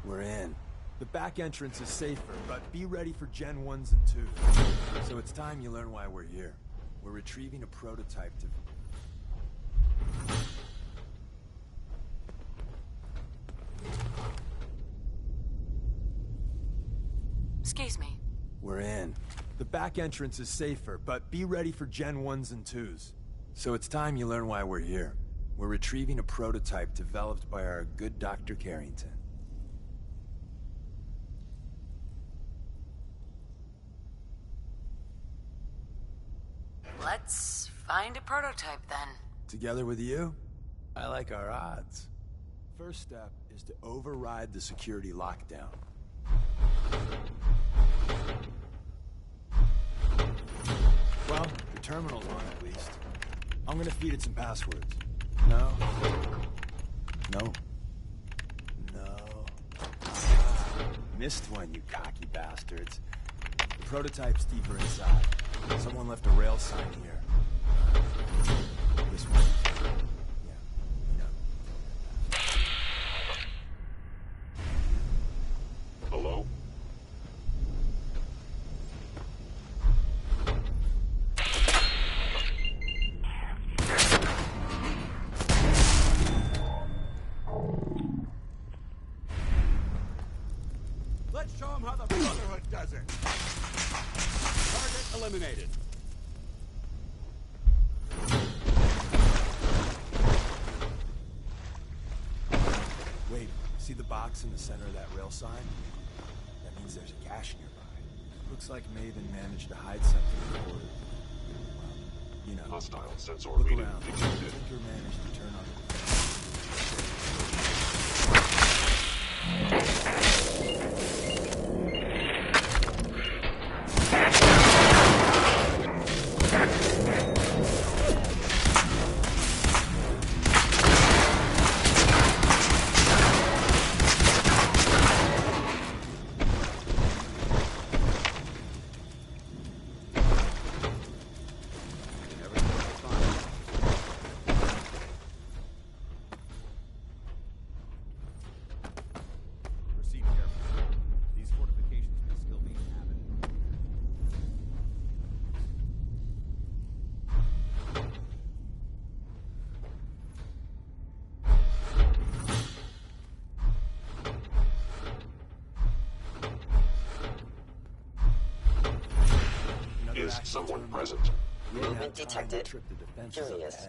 We're in. The back entrance is safer, but be ready for Gen 1s and 2s. So it's time you learn why we're here. We're retrieving a prototype to... Excuse me. We're in. The back entrance is safer, but be ready for Gen 1s and 2s. So it's time you learn why we're here. We're retrieving a prototype developed by our good Dr. Carrington. Let's find a prototype then. Together with you, I like our odds. First step is to override the security lockdown. Well, the terminal's on at least. I'm gonna feed it some passwords. No. No. No. Missed one, you cocky bastards. The prototype's deeper inside. Someone left a rail sign here. This one. Yeah. No. Hello? Let's show them how the Brotherhood does it. Target eliminated. Wait, see the box in the center of that rail sign? That means there's a cache nearby. Looks like Maven managed to hide something before... Well, you know. Hostile sensor Look reading around. detected. Tinker managed to turn on Is someone present? movement detected. Julius.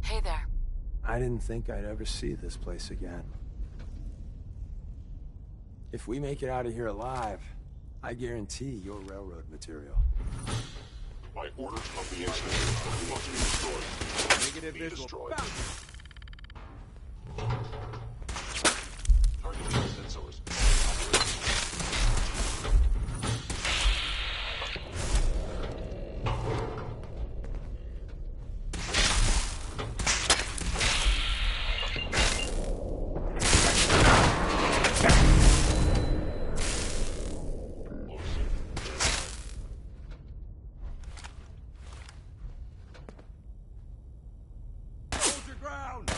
Hey there. I didn't think I'd ever see this place again. If we make it out of here alive, I guarantee you're railroad material. By order of the Institute, you must be destroyed. Negative Be visual. destroyed. Targeting sensors. Hold your ground.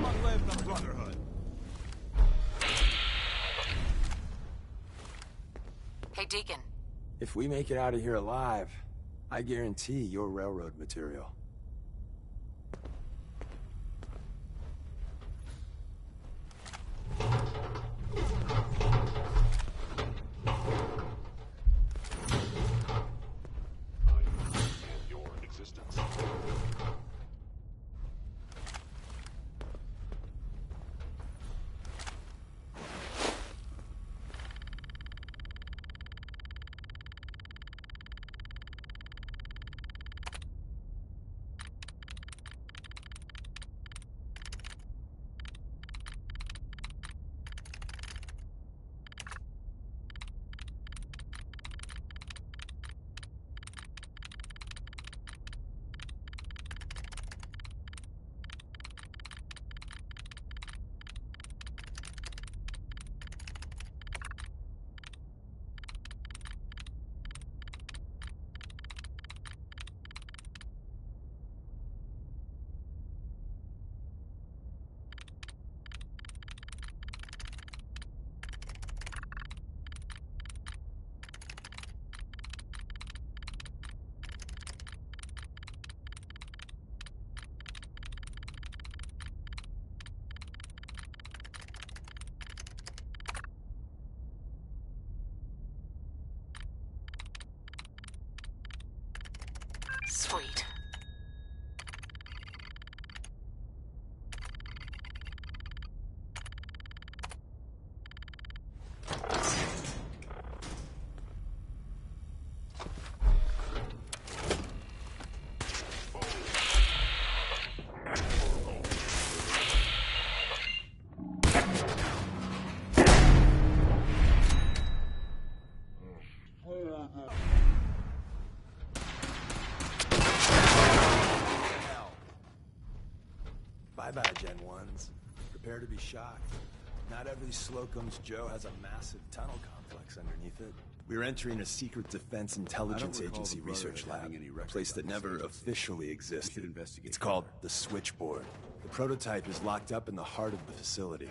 Long live the Brotherhood. Hey, Deacon. If we make it out of here alive, I guarantee you're railroad material. Sweet. Bye-bye, Gen 1s. Prepare to be shocked. Not every Slocum's Joe has a massive tunnel complex underneath it. We're entering a secret defense intelligence agency research lab, a place that never officially existed. It's called the Switchboard. The prototype is locked up in the heart of the facility.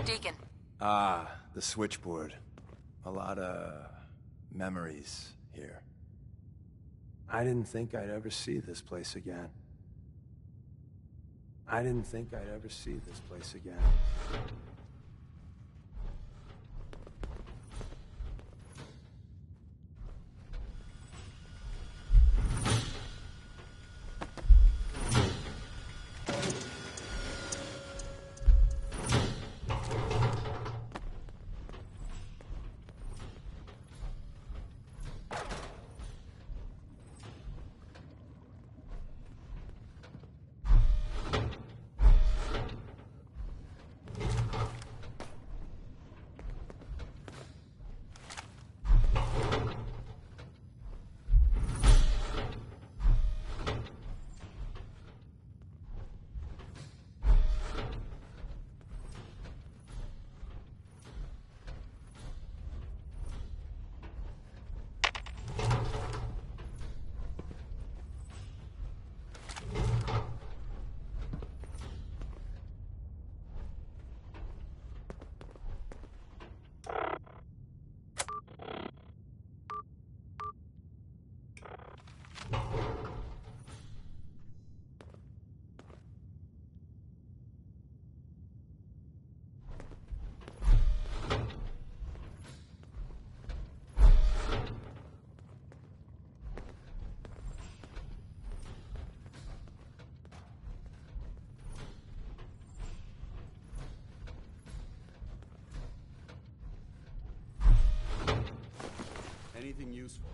Deacon. Ah, the Switchboard. A lot of memories here. I didn't think I'd ever see this place again. I didn't think I'd ever see this place again. Anything useful?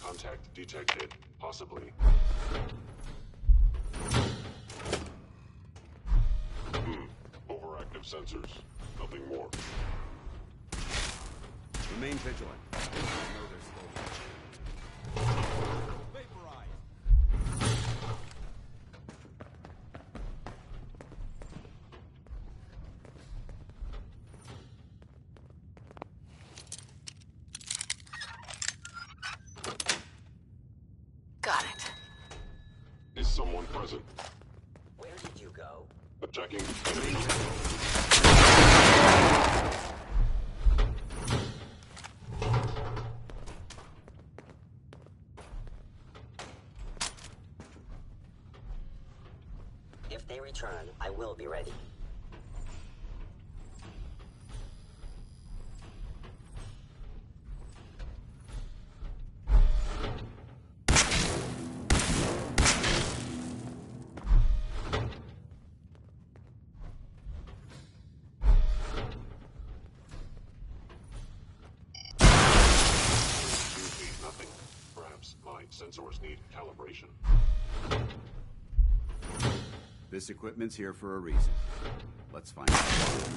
Contact detected, possibly. Overactive sensors. Nothing more. Remain vigilant. I know they're slow. someone present. Where did you go? Attacking. If they return, I will be ready. Nothing. Perhaps my sensors need calibration. This equipment's here for a reason. Let's find out.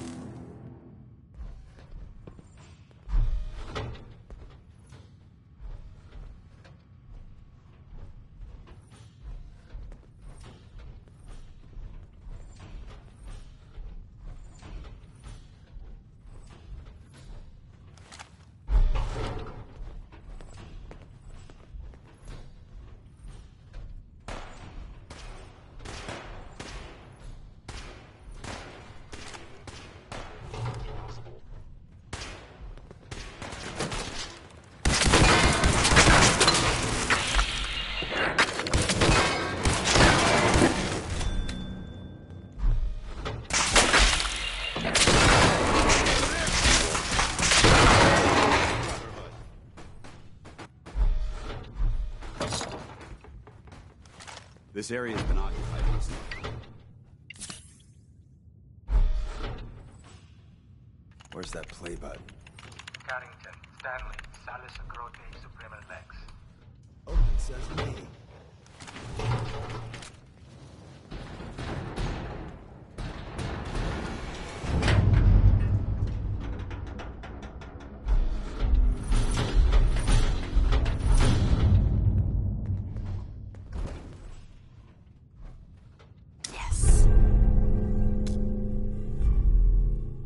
This area has been occupied recently. Where's that play button? Carrington, Stanley, Salis Grote, Suprema Lex. Open sesame.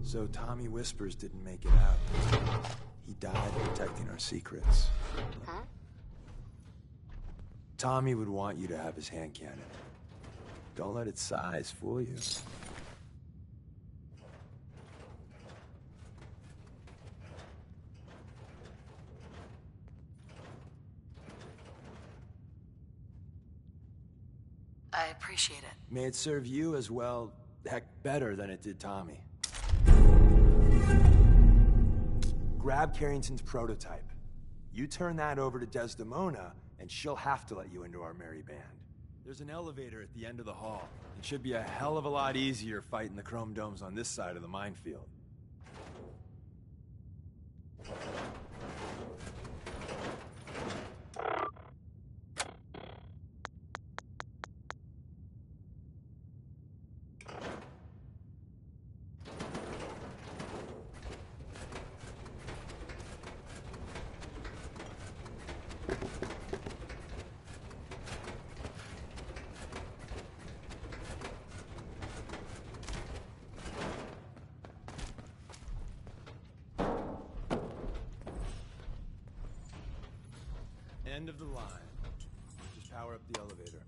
So Tommy Whispers didn't make it out. He died protecting our secrets. Huh? Tommy would want you to have his hand cannon. Don't let its size fool you. I appreciate it. May it serve you as well, heck, better than it did Tommy. Grab Carrington's prototype. You turn that over to Desdemona, and she'll have to let you into our merry band. There's an elevator at the end of the hall. It should be a hell of a lot easier fighting the chrome domes on this side of the minefield. End of the line. Just power up the elevator.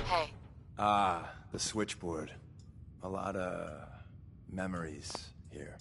Hey. Ah, the switchboard. A lot of memories here.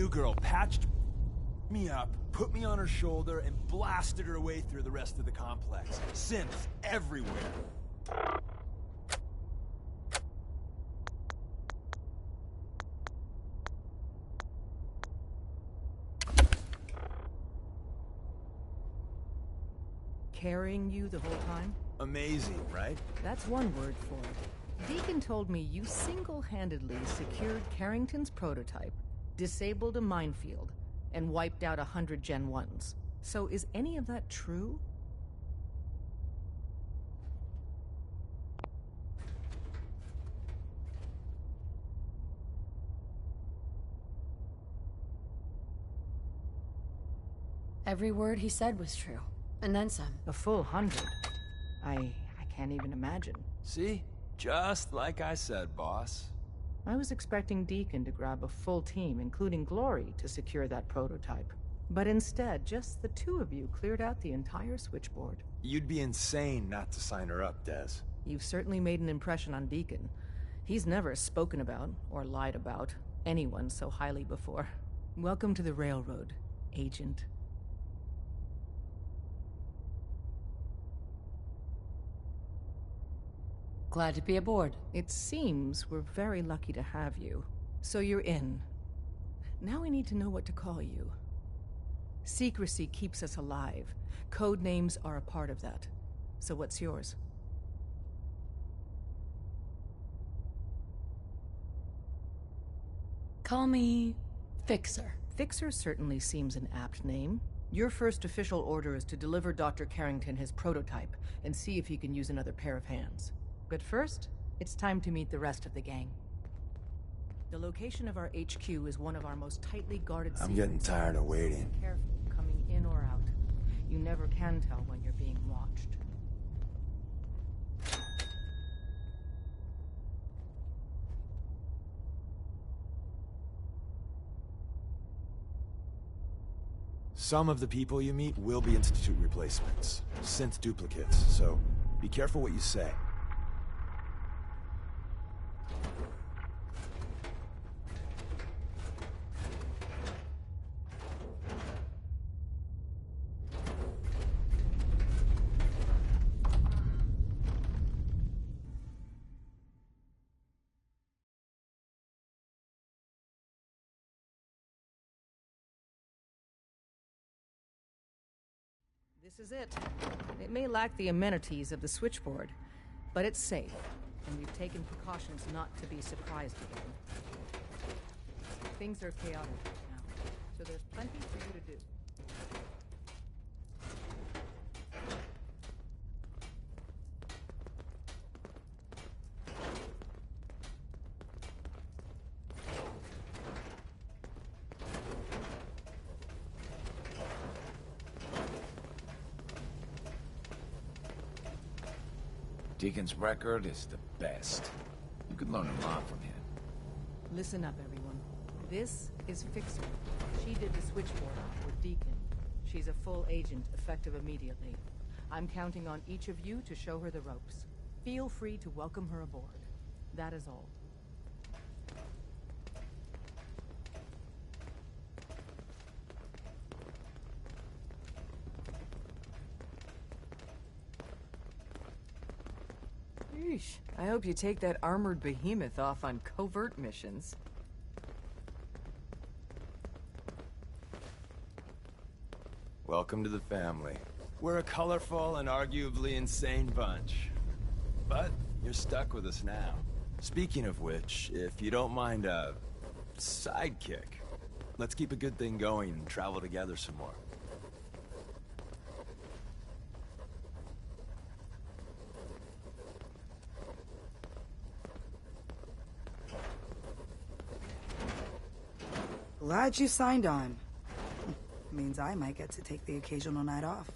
new girl patched me up, put me on her shoulder, and blasted her way through the rest of the complex. Synths everywhere. Carrying you the whole time? Amazing, right? That's one word for it. Deacon told me you single-handedly secured Carrington's prototype, disabled a minefield, and wiped out 100 Gen 1s. So is any of that true? Every word he said was true. And then some. A full 100. I can't even imagine. See? Just like I said, boss. I was expecting Deacon to grab a full team, including Glory, to secure that prototype. But instead, just the two of you cleared out the entire switchboard. You'd be insane not to sign her up, Des. You've certainly made an impression on Deacon. He's never spoken about, or lied about, anyone so highly before. Welcome to the Railroad, Agent. Glad to be aboard. It seems we're very lucky to have you. So you're in. Now we need to know what to call you. Secrecy keeps us alive. Code names are a part of that. So what's yours? Call me Fixer. Fixer certainly seems an apt name. Your first official order is to deliver Dr. Carrington his prototype and see if he can use another pair of hands. But first, it's time to meet the rest of the gang. The location of our HQ is one of our most tightly guarded secrets. I'm getting tired of waiting. Be careful coming in or out. You never can tell when you're being watched. Some of the people you meet will be Institute replacements, synth duplicates, so be careful what you say. This is it. It may lack the amenities of the switchboard, but it's safe, and we've taken precautions not to be surprised again. Things are chaotic right now, so there's plenty for you to do. Deacon's record is the best. You could learn a lot from him. Listen up, everyone. This is Fixer. She did the switchboard with Deacon. She's a full agent, effective immediately. I'm counting on each of you to show her the ropes. Feel free to welcome her aboard. That is all. I hope you take that armored behemoth off on covert missions. Welcome to the family. We're a colorful and arguably insane bunch. But you're stuck with us now. Speaking of which, if you don't mind a sidekick, let's keep a good thing going and travel together some more. Glad you signed on. Means I might get to take the occasional night off.